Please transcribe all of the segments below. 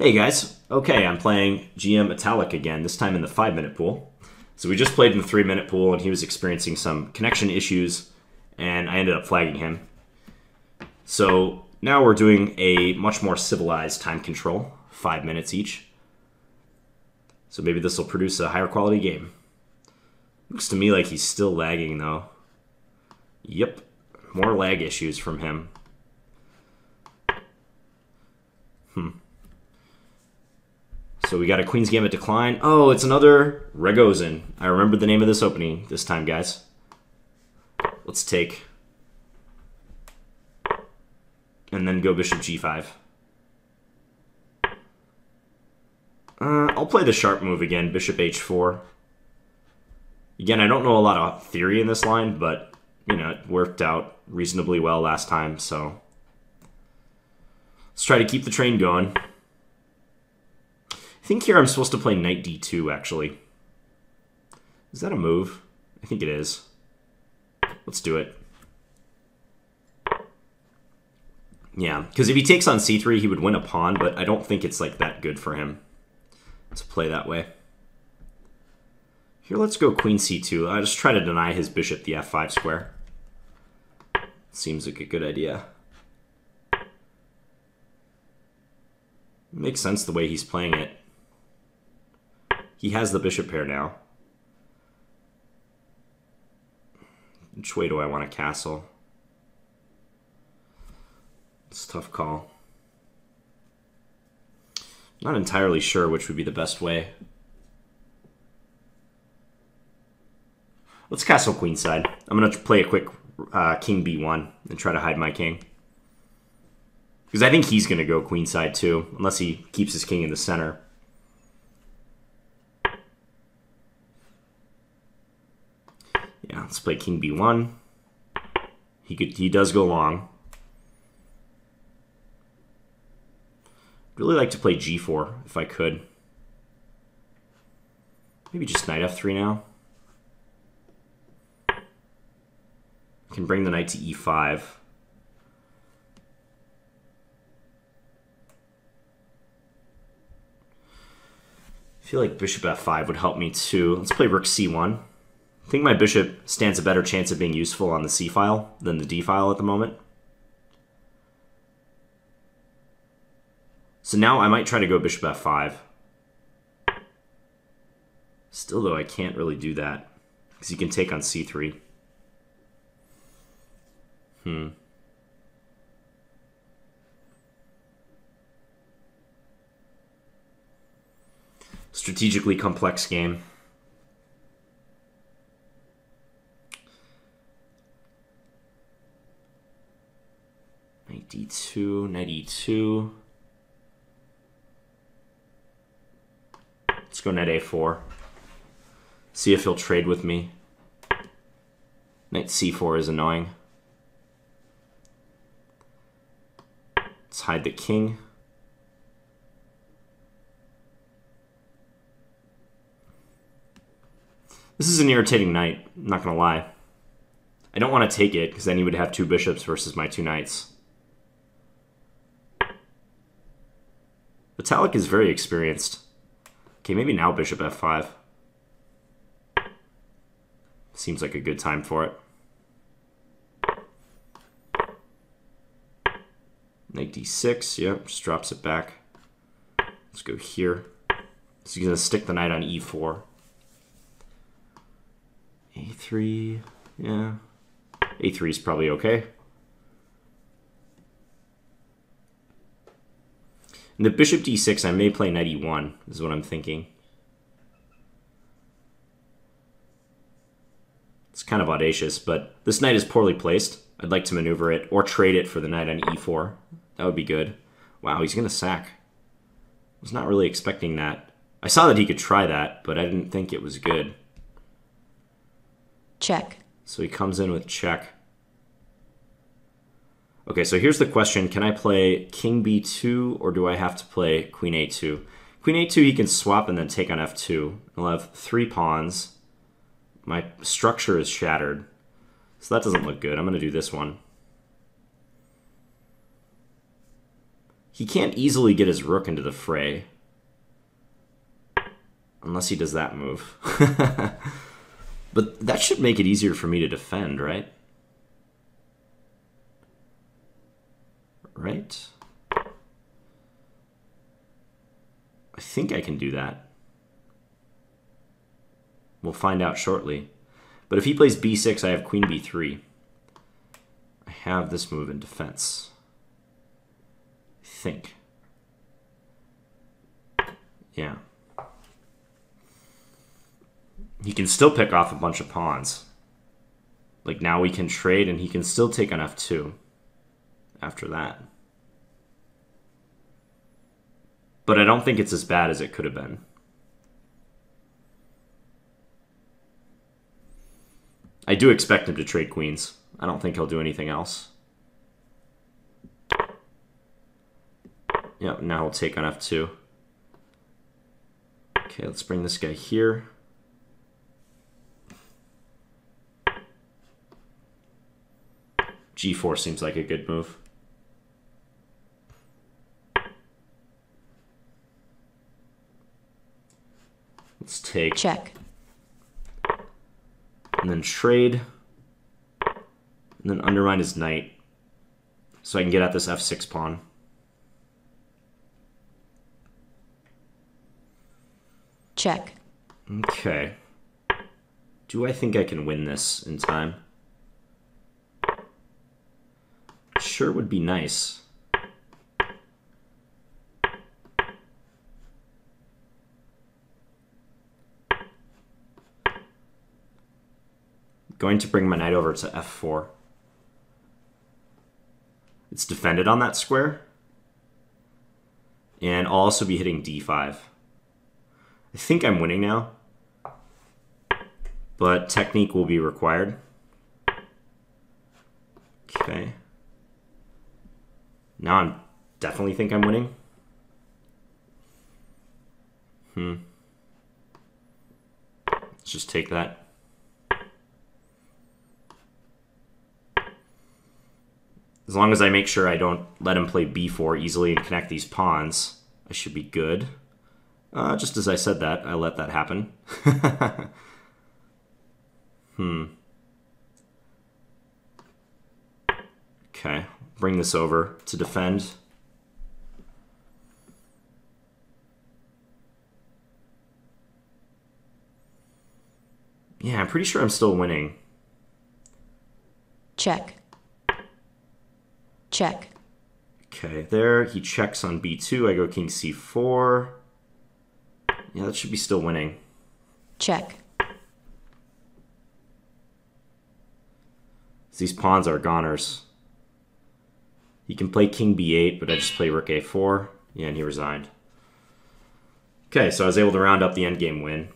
Hey guys, okay, I'm playing GM Metallic again, this time in the 5-minute pool. So we just played in the 3-minute pool and he was experiencing some connection issues and I ended up flagging him. So now we're doing a much more civilized time control, 5 minutes each. So maybe this will produce a higher quality game. Looks to me like he's still lagging though. Yep, more lag issues from him. So we got a Queen's Gambit decline. Oh, it's another Ragozin. I remember the name of this opening this time, guys. Let's take. And then go Bishop G5. I'll play the sharp move again, Bishop H4. Again, I don't know a lot of theory in this line, but, you know, it worked out reasonably well last time, so. Let's try to keep the train going. I think here I'm supposed to play Knight D2, actually. Is that a move? I think it is. Let's do it. Yeah, because if he takes on C3, he would win a pawn, but I don't think it's like that good for him to play that way. Here, let's go Queen C2. I'll just try to deny his bishop the F5 square. Seems like a good idea. Makes sense the way he's playing it. He has the bishop pair now. Which way do I want to castle? It's a tough call. Not entirely sure which would be the best way. Let's castle queenside. I'm going to play a quick king b1 and try to hide my king. Because I think he's going to go queenside too, unless he keeps his king in the center. Yeah, let's play king b1. He does go long. Really like to play g4 if I could. Maybe just knight f3 now. I can bring the knight to e5. I feel like bishop f5 would help me too. Let's play rook c1. I think my bishop stands a better chance of being useful on the c file than the d file at the moment. So now I might try to go bishop f5. Still though, I can't really do that because he can take on c3. Strategically complex game. Knight d2, knight e2. Let's go knight a4. See if he'll trade with me. Knight c4 is annoying. Let's hide the king. This is an irritating knight, I'm not gonna lie. I don't want to take it, because then he would have two bishops versus my two knights. Vitalik is very experienced. Okay, maybe now bishop f5. Seems like a good time for it. Knight d6, yep, just drops it back. Let's go here. So he's going to stick the knight on e4. a3, yeah. a3 is probably okay. And the bishop d6, I may play knight e1, is what I'm thinking. It's kind of audacious, but this knight is poorly placed. I'd like to maneuver it, or trade it for the knight on e4. That would be good. Wow, he's going to sack. I was not really expecting that. I saw that he could try that, but I didn't think it was good. Check. So he comes in with check. Okay, so here's the question. Can I play king b2 or do I have to play queen a2? Queen a2 he can swap and then take on f2. I'll have 3 pawns. My structure is shattered. So that doesn't look good. I'm going to do this one. He can't easily get his rook into the fray. Unless he does that move. But that should make it easier for me to defend, right? Right? I think I can do that. We'll find out shortly. But if he plays b6, I have queen b3. I have this move in defense. I think. Yeah. He can still pick off a bunch of pawns. Like now we can trade and he can still take on f2 after that. But I don't think it's as bad as it could have been. I do expect him to trade queens. I don't think he'll do anything else. Yep, now he'll take on f2. Okay, let's bring this guy here. g4 seems like a good move. Let's take. Check. And then trade. And then undermine his knight. So I can get at this f6 pawn. Check. Okay. Do I think I can win this in time? Sure would be nice. Going to bring my knight over to f4. It's defended on that square. And I'll also be hitting d5. I think I'm winning now. But technique will be required. Okay. Now I definitely think I'm winning. Let's just take that. As long as I make sure I don't let him play b4 easily and connect these pawns, I should be good. Just as I said that, I let that happen. Okay, bring this over to defend. Yeah, I'm pretty sure I'm still winning. Check. Check. Okay, there. He checks on b2. I go king c4. Yeah, that should be still winning. Check. These pawns are goners. He can play king b8, but I just play rook a4. Yeah, and he resigned. Okay, so I was able to round up the endgame win.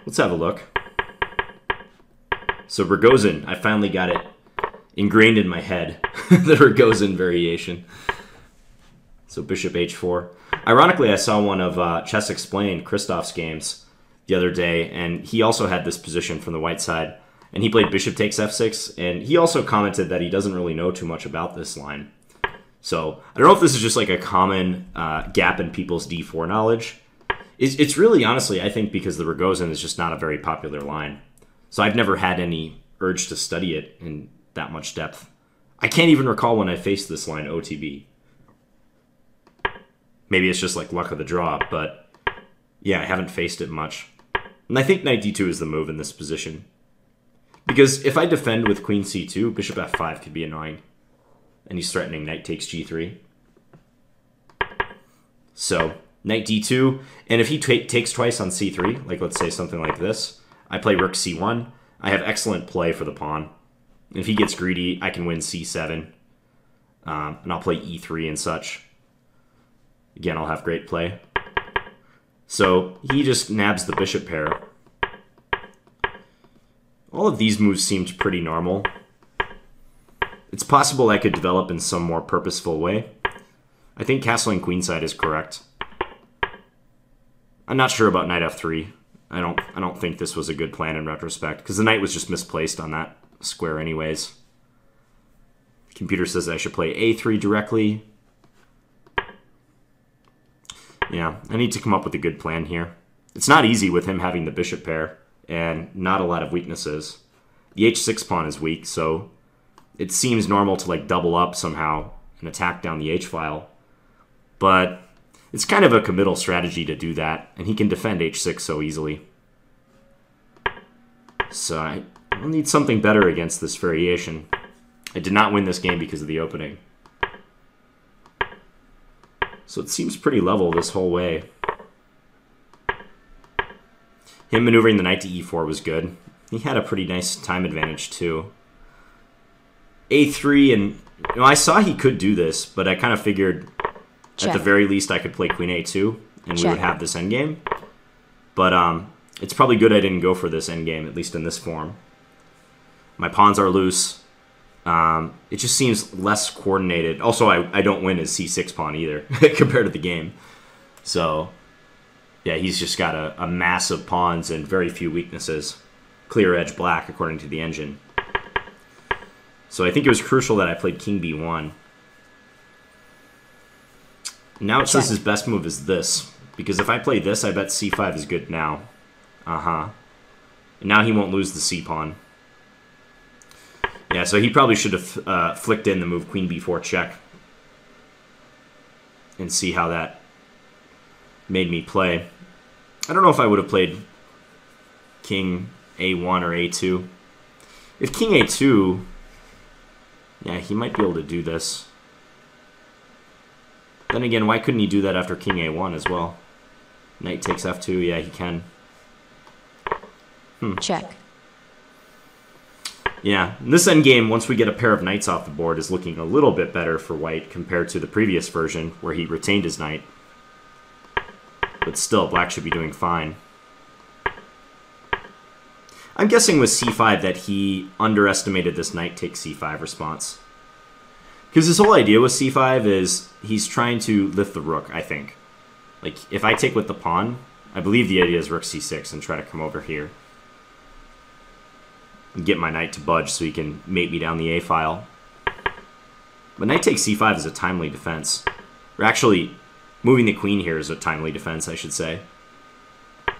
Let's have a look. So Rogozin, I finally got it ingrained in my head. The Rogozin variation. So bishop h4. Ironically, I saw one of Chess Explained, Christoph's games, the other day, and he also had this position from the white side. And he played bishop takes f6, and he also commented that he doesn't really know too much about this line. So I don't know if this is just like a common gap in people's d4 knowledge. It's really, honestly, I think because the Rogozin is just not a very popular line. So I've never had any urge to study it in that much depth. I can't even recall when I faced this line OTB. Maybe it's just like luck of the draw, but yeah, I haven't faced it much. And I think knight d2 is the move in this position. Because if I defend with queen c2, bishop f5 could be annoying. And he's threatening knight takes g3. So knight d2, and if he takes twice on c3, like let's say something like this, I play rook c1. I have excellent play for the pawn. And if he gets greedy, I can win c7. And I'll play e3 and such. Again, I'll have great play. So he just nabs the bishop pair. All of these moves seemed pretty normal. It's possible I could develop in some more purposeful way. I think castling queenside is correct. I'm not sure about knight f3. I don't think this was a good plan in retrospect, because the knight was just misplaced on that square anyways. Computer says I should play a3 directly. Yeah, I need to come up with a good plan here. It's not easy with him having the bishop pair and not a lot of weaknesses. The h6 pawn is weak, so it seems normal to like double up somehow and attack down the h-file. But it's kind of a committal strategy to do that, and he can defend h6 so easily. So I'll need something better against this variation. I did not win this game because of the opening. So it seems pretty level this whole way. Him maneuvering the knight to e4 was good. He had a pretty nice time advantage too. a3, and I saw he could do this, but I kind of figured at the very least I could play queen a2 and we would have this endgame. But it's probably good I didn't go for this endgame, at least in this form. My pawns are loose. It just seems less coordinated. Also, I don't win his c6 pawn either compared to the game. So, yeah, he's just got a mass of pawns and very few weaknesses. Clear edge black, according to the engine. So I think it was crucial that I played king b1. Now it says his best move is this. Because if I play this, I bet c5 is good now. And now he won't lose the c-pawn. Yeah, so he probably should have flicked in the move queen b4 check. And see how that made me play. I don't know if I would have played king a1 or a2. If king a2... Yeah, he might be able to do this. Then again, why couldn't he do that after king a1 as well? Knight takes f2. Yeah, he can. Check. Yeah, this endgame, once we get a pair of knights off the board, is looking a little bit better for white compared to the previous version, where he retained his knight. But still, black should be doing fine. I'm guessing with c5 that he underestimated this knight takes c5 response. Because his whole idea with c5 is he's trying to lift the rook, I think. Like, if I take with the pawn, I believe the idea is rook c6 and try to come over here. And get my knight to budge so he can mate me down the a-file. But knight takes c5 is a timely defense. Or actually, moving the queen here is a timely defense, I should say.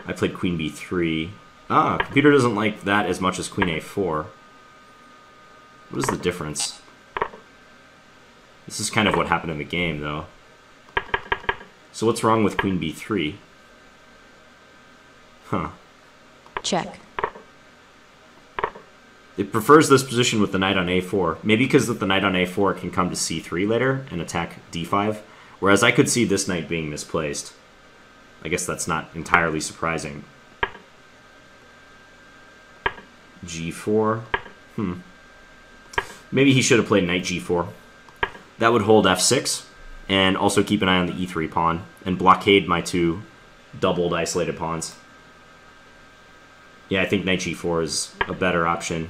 I played queen b3. Computer doesn't like that as much as queen a4. What is the difference? This is kind of what happened in the game, though. So what's wrong with queen b3? Check. It prefers this position with the knight on a4. Maybe because with the knight on a4 it can come to c3 later and attack d5. Whereas I could see this knight being misplaced. I guess that's not entirely surprising. g4. Maybe he should have played knight g4. That would hold f6 and also keep an eye on the e3 pawn and blockade my two doubled isolated pawns. Yeah, I think knight g4 is a better option.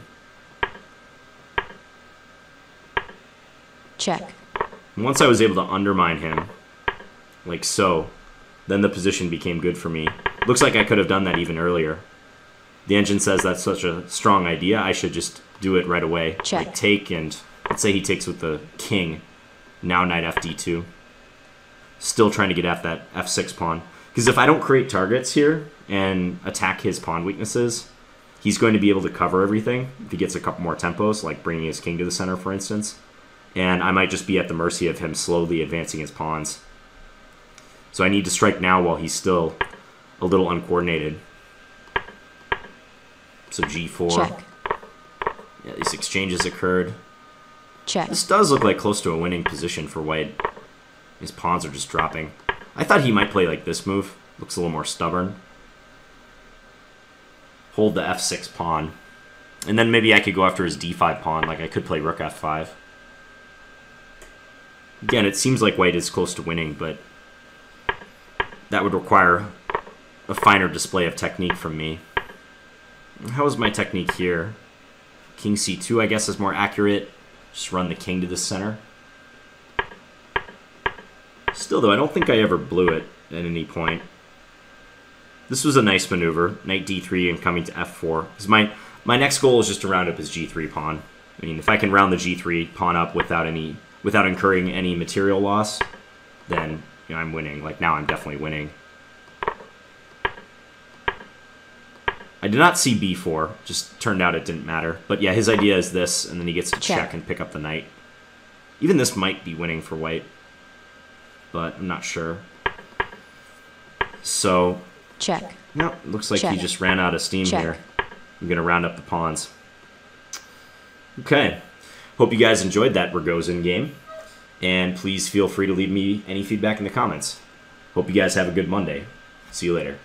Check. Once I was able to undermine him, like so, then the position became good for me. Looks like I could have done that even earlier. The engine says that's such a strong idea, I should just do it right away. Check. Like take, and let's say he takes with the king. Now knight fd2. Still trying to get at that f6 pawn. Because if I don't create targets here and attack his pawn weaknesses, he's going to be able to cover everything if he gets a couple more tempos, like bringing his king to the center, for instance. And I might just be at the mercy of him slowly advancing his pawns. So I need to strike now while he's still a little uncoordinated. So g4. Check. Yeah, these exchanges occurred. Check. This does look like close to a winning position for white. His pawns are just dropping. I thought he might play like this move. Looks a little more stubborn. Hold the f6 pawn. And then maybe I could go after his d5 pawn. Like I could play rook f5. Again, it seems like white is close to winning, but that would require a finer display of technique from me. How is my technique here? King c2, I guess, is more accurate. Just run the king to the center. Still, though, I don't think I ever blew it at any point. This was a nice maneuver. Knight d3 and coming to f4. Because my next goal is just to round up his g3 pawn. I mean, if I can round the g3 pawn up without incurring any material loss, then I'm winning. Like now, I'm definitely winning. I did not see b4. Just turned out it didn't matter. But yeah, his idea is this, and then he gets to check and pick up the knight. Even this might be winning for white, but I'm not sure. So check. No, looks like he just ran out of steam here. I'm gonna round up the pawns. Okay. Hope you guys enjoyed that Rogozin game. And please feel free to leave me any feedback in the comments. Hope you guys have a good Monday. See you later.